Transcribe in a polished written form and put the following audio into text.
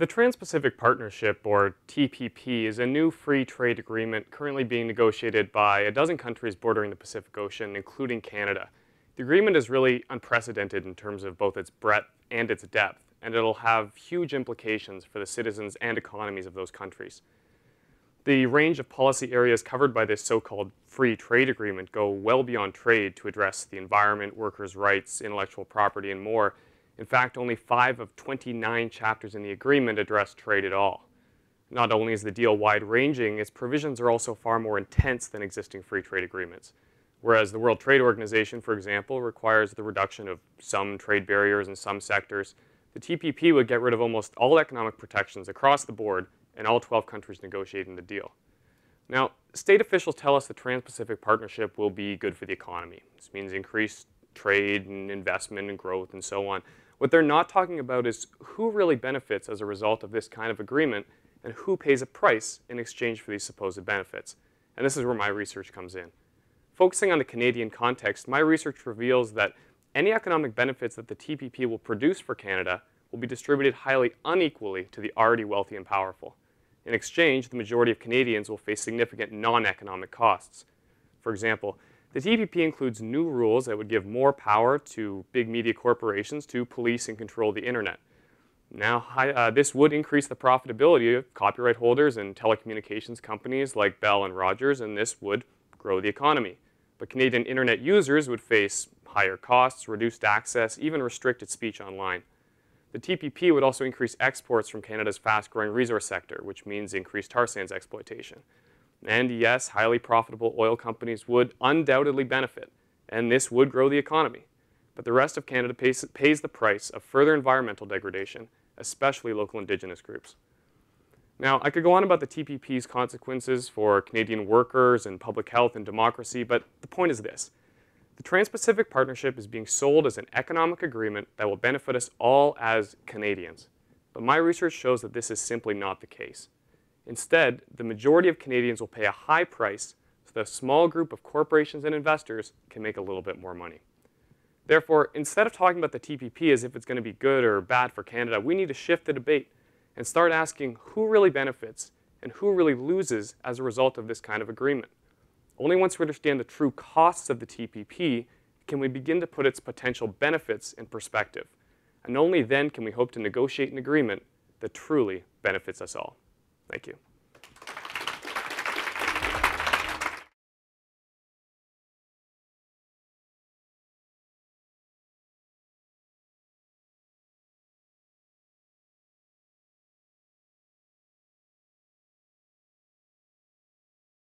The Trans-Pacific Partnership, or TPP, is a new free trade agreement currently being negotiated by a dozen countries bordering the Pacific Ocean, including Canada. The agreement is really unprecedented in terms of both its breadth and its depth, and it'll have huge implications for the citizens and economies of those countries. The range of policy areas covered by this so-called free trade agreement go well beyond trade to address the environment, workers' rights, intellectual property, and more. In fact, only 5 of 29 chapters in the agreement address trade at all. Not only is the deal wide-ranging, its provisions are also far more intense than existing free trade agreements. Whereas the World Trade Organization, for example, requires the reduction of some trade barriers in some sectors, the TPP would get rid of almost all economic protections across the board in all 12 countries negotiating the deal. Now, state officials tell us the Trans-Pacific Partnership will be good for the economy. This means increased trade and investment and growth and so on. What they're not talking about is who really benefits as a result of this kind of agreement and who pays a price in exchange for these supposed benefits. And this is where my research comes in. Focusing on the Canadian context, my research reveals that any economic benefits that the TPP will produce for Canada will be distributed highly unequally to the already wealthy and powerful. In exchange, the majority of Canadians will face significant non-economic costs. For example, the TPP includes new rules that would give more power to big media corporations to police and control the internet. Now, this would increase the profitability of copyright holders and telecommunications companies like Bell and Rogers, and this would grow the economy. But Canadian internet users would face higher costs, reduced access, even restricted speech online. The TPP would also increase exports from Canada's fast-growing resource sector, which means increased tar sands exploitation. And yes, highly profitable oil companies would undoubtedly benefit, and this would grow the economy. But the rest of Canada pays the price of further environmental degradation, especially local Indigenous groups. Now, I could go on about the TPP's consequences for Canadian workers and public health and democracy, but the point is this. The Trans-Pacific Partnership is being sold as an economic agreement that will benefit us all as Canadians. But my research shows that this is simply not the case. Instead, the majority of Canadians will pay a high price so that a small group of corporations and investors can make a little bit more money. Therefore, instead of talking about the TPP as if it's going to be good or bad for Canada, we need to shift the debate and start asking who really benefits and who really loses as a result of this kind of agreement. Only once we understand the true costs of the TPP can we begin to put its potential benefits in perspective. And only then can we hope to negotiate an agreement that truly benefits us all. Thank you.